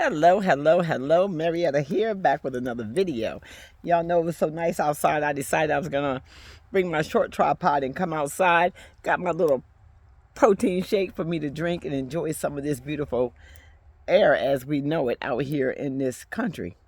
Hello. Marietta here, back with another video. Y'all know it was so nice outside, I decided I was going to bring my short tripod and come outside. Got my little protein shake for me to drink and enjoy some of this beautiful air as we know it out here in this country.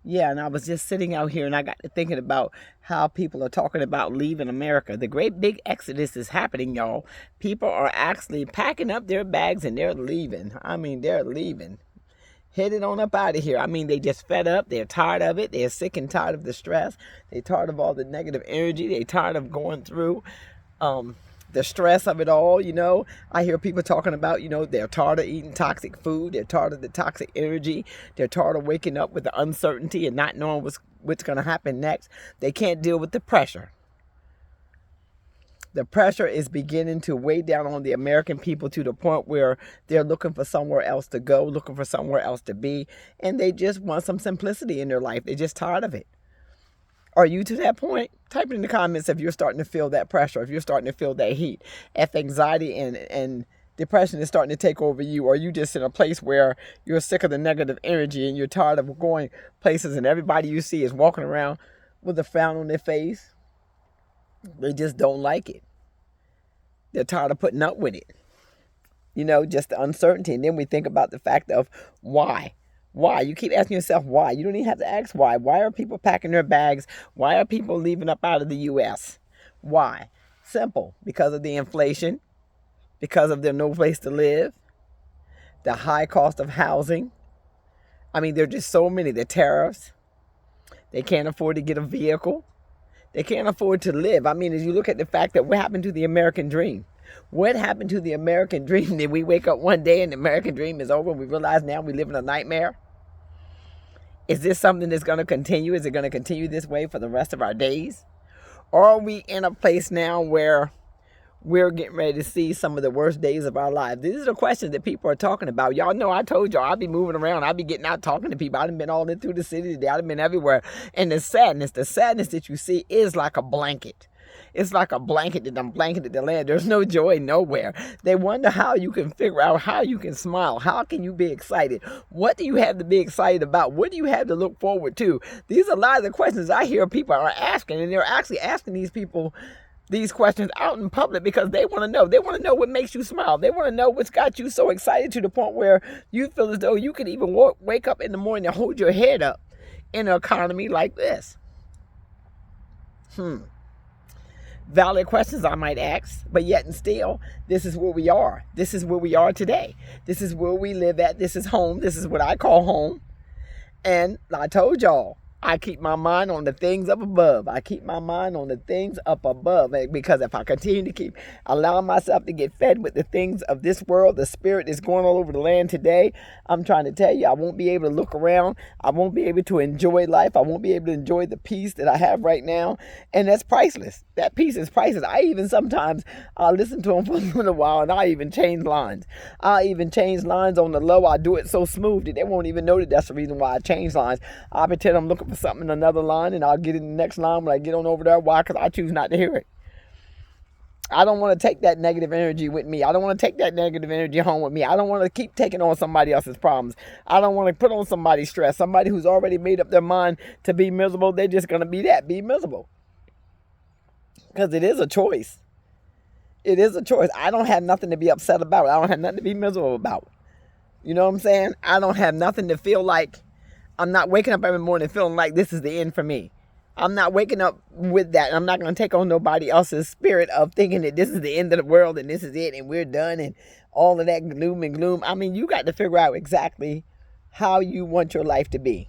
Yeah, and I was just sitting out here and I got to thinking about how people are talking about leaving America. The great big exodus is happening, y'all. People are actually packing up their bags and they're leaving. They're leaving. Headed on up out of here. They just fed up. They're tired of it. They're sick and tired of the stress. They're tired of all the negative energy. They're tired of going through the stress of it all. I hear people talking about, they're tired of eating toxic food. They're tired of the toxic energy. They're tired of waking up with the uncertainty and not knowing what's going to happen next. They can't deal with the pressure. The pressure is beginning to weigh down on the American people to the point where they're looking for somewhere else to go, looking for somewhere else to be, and they just want some simplicity in their life. They're just tired of it. Are you to that point? Type it in the comments if you're starting to feel that pressure, if you're starting to feel that heat, if anxiety and depression is starting to take over you, or you just in a place where you're sick of the negative energy and you're tired of going places and everybody you see is walking around with a frown on their face. They just don't like it. They're tired of putting up with it. Just the uncertainty. And then we think about the fact of why. Why? You keep asking yourself why. You don't even have to ask why. Why are people packing their bags? Why are people leaving up out of the U.S.? Why? Simple. Because of the inflation. Because of their no place to live. The high cost of housing. There are just so many. The tariffs. They can't afford to get a vehicle. They can't afford to live. As you look at the fact that what happened to the American dream? What happened to the American dream? Did we wake up one day and the American dream is over and we realize now we live in a nightmare? Is this something that's going to continue? Is it going to continue this way for the rest of our days? Or are we in a place now where we're getting ready to see some of the worst days of our lives? These are the questions that people are talking about. Y'all know I told y'all I'll be moving around. I'll be getting out talking to people. I've been all in through the city today. I've been everywhere. And the sadness that you see is like a blanket. It's like a blanket that I'm blanketed the land. There's no joy nowhere. They wonder how you can figure out how you can smile. How can you be excited? What do you have to be excited about? What do you have to look forward to? These are a lot of the questions I hear people are asking. And they're actually asking these people these questions out in public because they want to know. They want to know what makes you smile. They want to know what's got you so excited to the point where you feel as though you could even wake up in the morning and hold your head up in an economy like this. Valid questions I might ask, but yet and still, this is where we are. This is where we are today. This is where we live at. This is home. This is what I call home. And I told y'all, I keep my mind on the things up above. I keep my mind on the things up above. Because if I continue to keep allowing myself to get fed with the things of this world, the spirit is going all over the land today. I'm trying to tell you, I won't be able to look around. I won't be able to enjoy life. I won't be able to enjoy the peace that I have right now. And that's priceless. That peace is priceless. I even sometimes listen to them for a little while and I even change lines. I even change lines on the low. I do it so smooth that they won't even know that that's the reason why I change lines. I pretend I'm looking for something in another line and I'll get in the next line when I get on over there. Why? Because I choose not to hear it. I don't want to take that negative energy with me. I don't want to take that negative energy home with me. I don't want to keep taking on somebody else's problems. I don't want to put on somebody's stress. Somebody who's already made up their mind to be miserable, they're just going to be miserable. Because it is a choice. It is a choice. I don't have nothing to be upset about. I don't have nothing to be miserable about. You know what I'm saying? I don't have nothing to feel like I'm not waking up every morning feeling like this is the end for me. I'm not waking up with that. I'm not going to take on nobody else's spirit of thinking that this is the end of the world and this is it and we're done and all of that gloom and gloom. You got to figure out exactly how you want your life to be.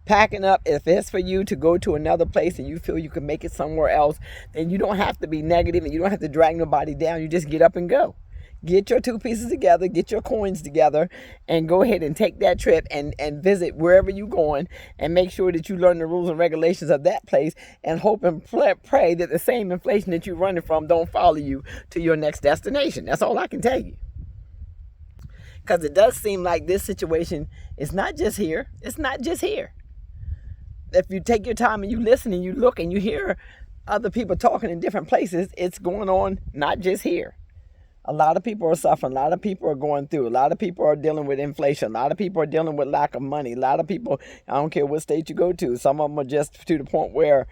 Packing up, if it's for you to go to another place and you feel you can make it somewhere else, then you don't have to be negative and you don't have to drag nobody down. You just get up and go. Get your two pieces together, get your coins together, and go ahead and take that trip and visit wherever you're going and make sure that you learn the rules and regulations of that place and hope and pray that the same inflation that you're running from don't follow you to your next destination. That's all I can tell you. Because it does seem like this situation is not just here. It's not just here. If you take your time and you listen and you look and you hear other people talking in different places, it's going on not just here. A lot of people are suffering. A lot of people are going through. A lot of people are dealing with inflation. A lot of people are dealing with lack of money. A lot of people, I don't care what state you go to, some of them are just to the point where,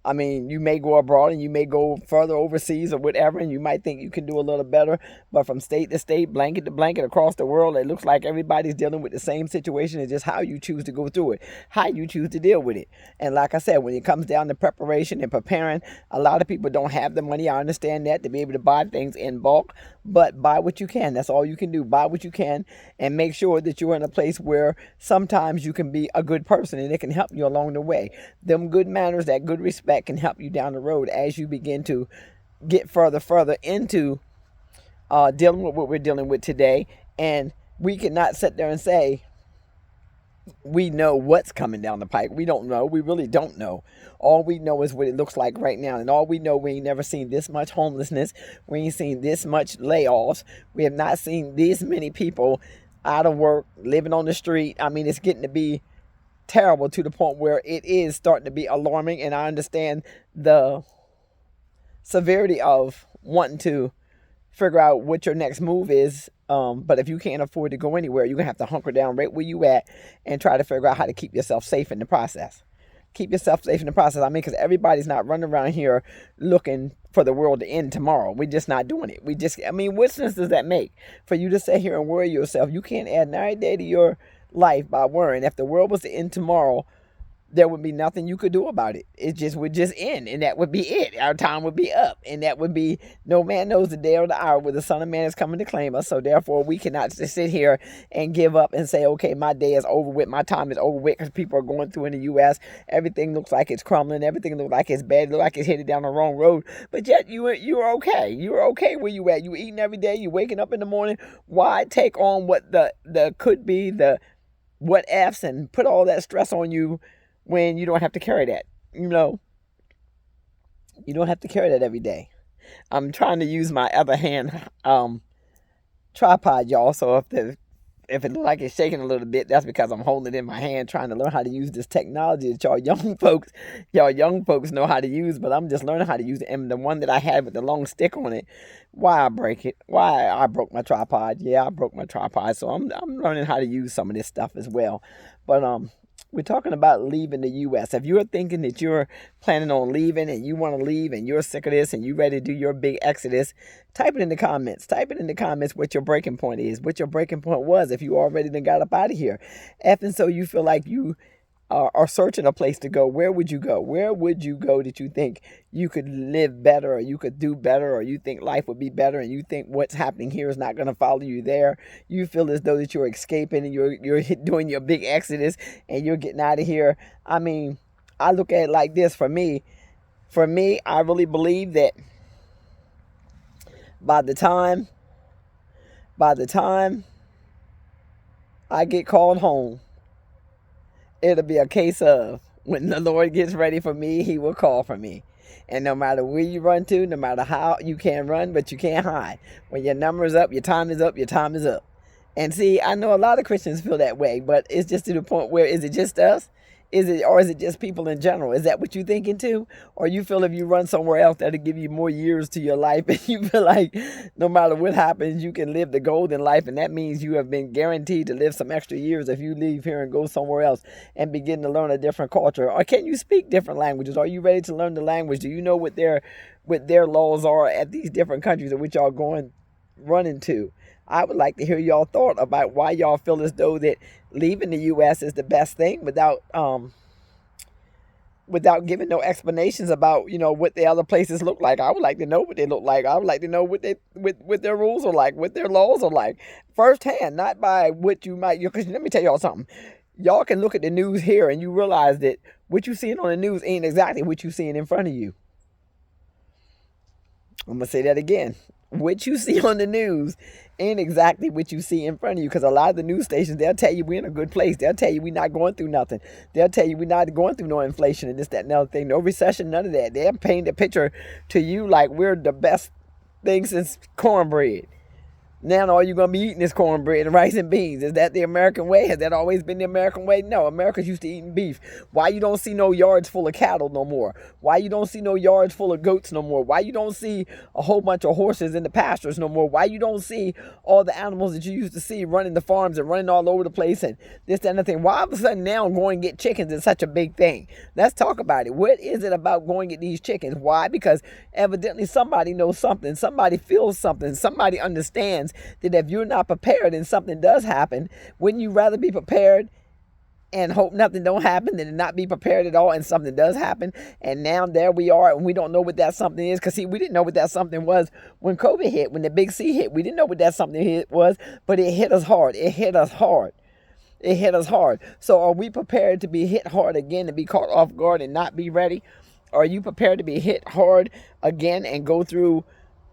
I mean, you may go abroad and you may go further overseas or whatever, and you might think you can do a little better. But from state to state, blanket to blanket, across the world, it looks like everybody's dealing with the same situation. It's just how you choose to go through it, how you choose to deal with it. And like I said, when it comes down to preparation and preparing, a lot of people don't have the money. I understand that, to be able to buy things in bulk. But buy what you can. That's all you can do. Buy what you can and make sure that you're in a place where sometimes you can be a good person and it can help you along the way. Them good manners, that good respect can help you down the road as you begin to get further into dealing with what we're dealing with today. And we cannot sit there and say, we know what's coming down the pike. We don't know. We really don't know. All we know is what it looks like right now. And all we know, we ain't never seen this much homelessness. We ain't seen this much layoffs. We have not seen this many people out of work, living on the street. I mean, it's getting to be terrible to the point where it is starting to be alarming. And I understand the severity of wanting to figure out what your next move is. But if you can't afford to go anywhere, you're going to have to hunker down right where you at and try to figure out how to keep yourself safe in the process. Keep yourself safe in the process. I mean, because everybody's not running around here looking for the world to end tomorrow. We're just not doing it. What sense does that make? For you to sit here and worry yourself, you can't add another day to your life by worrying. If the world was to end tomorrow, there would be nothing you could do about it. It just would just end, and that would be it. Our time would be up, and that would be, no man knows the day or the hour where the Son of Man is coming to claim us. So therefore, we cannot just sit here and give up and say, okay, my day is over with, my time is over with, because people are going through in the U.S. Everything looks like it's crumbling. Everything looks like it's bad. It looks like it's headed down the wrong road. But yet, you're okay. You're okay where you at. You eating every day. You waking up in the morning. Why take on what the could be, the what ifs, and put all that stress on you when you don't have to carry that? You don't have to carry that every day. I'm trying to use my other hand tripod, y'all. So if it looks like it's shaking a little bit, that's because I'm holding it in my hand, trying to learn how to use this technology that y'all young folks know how to use. But I'm just learning how to use it. And the one that I had with the long stick on it, why I broke my tripod. Yeah, I broke my tripod. So I'm learning how to use some of this stuff as well. But we're talking about leaving the U.S. If you're thinking that you're planning on leaving and you want to leave and you're sick of this and you're ready to do your big exodus, type it in the comments. Type it in the comments what your breaking point is, what your breaking point was if you already done got up out of here. And so you feel like you are searching a place to go. Where would you go? Where would you go that you think you could live better, or you could do better, or you think life would be better, and you think what's happening here is not going to follow you there? You feel as though that you're escaping and you're doing your big exodus and you're getting out of here. I mean, I look at it like this. For me, I really believe that by the time I get called home, it'll be a case of when the Lord gets ready for me, he will call for me. And no matter where you run to, no matter how, you can run, but you can't hide. When your number is up, your time is up, your time is up. And see, I know a lot of Christians feel that way, but it's just to the point where, is it just us? Is it just people in general? Is that what you're thinking too? Or you feel if you run somewhere else, that'll give you more years to your life, and you feel like no matter what happens, you can live the golden life, and that means you have been guaranteed to live some extra years if you leave here and go somewhere else and begin to learn a different culture? Or can you speak different languages? Are you ready to learn the language? Do you know what their laws are at these different countries in which y'all running to? I would like to hear y'all thought about why y'all feel as though that leaving the U.S. is the best thing without giving no explanations about, what the other places look like. I would like to know what they look like. I would like to know what their rules are like, what their laws are like, firsthand, not by what you might. Because let me tell y'all something. Y'all can look at the news here and you realize that what you seeing on the news ain't exactly what you seeing in front of you. I'm gonna say that again. What you see on the news ain't exactly what you see in front of you, because a lot of the news stations, they'll tell you we're in a good place. They'll tell you we're not going through nothing. They'll tell you we're not going through no inflation and this, that, and other thing. No recession, none of that. They'll paint a picture to you like we're the best thing since cornbread. Now all you're going to be eating is cornbread and rice and beans. Is that the American way? Has that always been the American way? No, America's used to eating beef. Why you don't see no yards full of cattle no more? Why you don't see no yards full of goats no more? Why you don't see a whole bunch of horses in the pastures no more? Why you don't see all the animals that you used to see running the farms and running all over the place and this, that, and the thing? Why all of a sudden now going and get chickens is such a big thing? Let's talk about it. What is it about going and get these chickens? Why? Because evidently somebody knows something. Somebody feels something. Somebody understands that if you're not prepared and something does happen, wouldn't you rather be prepared and hope nothing don't happen than to not be prepared at all and something does happen? And now there we are, and we don't know what that something is. Because see, we didn't know what that something was when COVID hit, when the big C hit. We didn't know what that something was, but it hit us hard. It hit us hard. It hit us hard. So are we prepared to be hit hard again and be caught off guard and not be ready? Are you prepared to be hit hard again and go through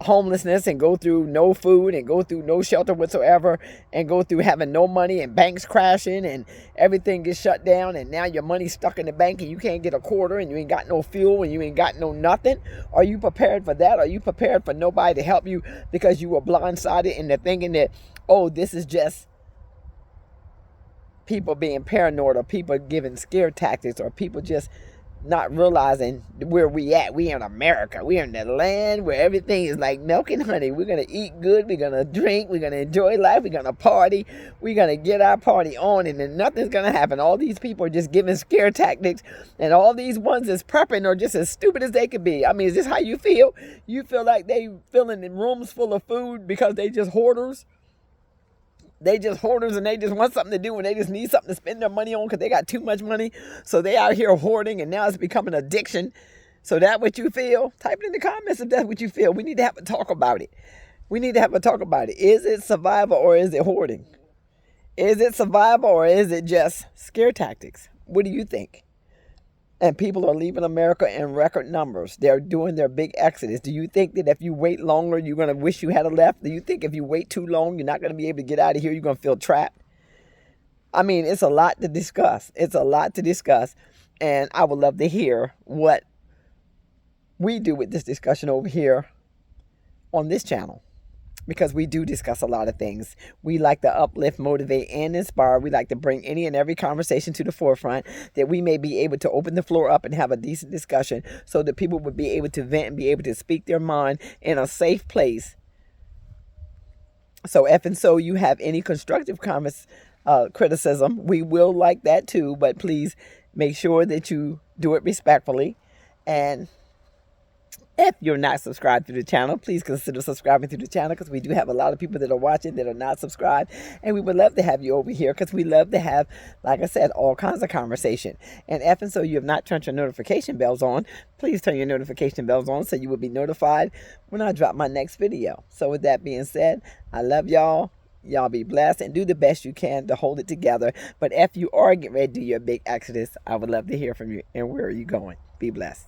homelessness and go through no food and go through no shelter whatsoever and go through having no money and banks crashing and everything gets shut down and now your money's stuck in the bank and you can't get a quarter and you ain't got no fuel and you ain't got no nothing? Are you prepared for that? Are you prepared for nobody to help you because you were blindsided into thinking that, oh, this is just people being paranoid or people giving scare tactics or people just not realizing where we at? We in America. We in the land where everything is like milk and honey. We're going to eat good. We're going to drink. We're going to enjoy life. We're going to party. We're going to get our party on and then nothing's going to happen. All these people are just giving scare tactics and all these ones that's prepping are just as stupid as they could be. I mean, is this how you feel? You feel like they filling in rooms full of food because they just hoarders? They just hoarders and they just want something to do and they just need something to spend their money on because they got too much money. So they out here hoarding and now it's becoming an addiction. So that what you feel? Type it in the comments if that's what you feel. We need to have a talk about it. We need to have a talk about it. Is it survival or is it hoarding? Is it survival or is it just scare tactics? What do you think? And people are leaving America in record numbers. They're doing their big exodus. Do you think that if you wait longer, you're going to wish you had left? Do you think if you wait too long, you're not going to be able to get out of here? You're going to feel trapped? I mean, it's a lot to discuss. It's a lot to discuss. And I would love to hear what we do with this discussion over here on this channel. Because we do discuss a lot of things. We like to uplift, motivate, and inspire. We like to bring any and every conversation to the forefront that we may be able to open the floor up and have a decent discussion so that people would be able to vent and be able to speak their mind in a safe place. So if and so you have any constructive comments, criticism, we will like that too. But please make sure that you do it respectfully. And if you're not subscribed to the channel, please consider subscribing to the channel because we do have a lot of people that are watching that are not subscribed. And we would love to have you over here because we love to have, like I said, all kinds of conversation. And if and so you have not turned your notification bells on, please turn your notification bells on so you will be notified when I drop my next video. So with that being said, I love y'all. Y'all be blessed and do the best you can to hold it together. But if you are getting ready to do your big exodus, I would love to hear from you. And where are you going? Be blessed.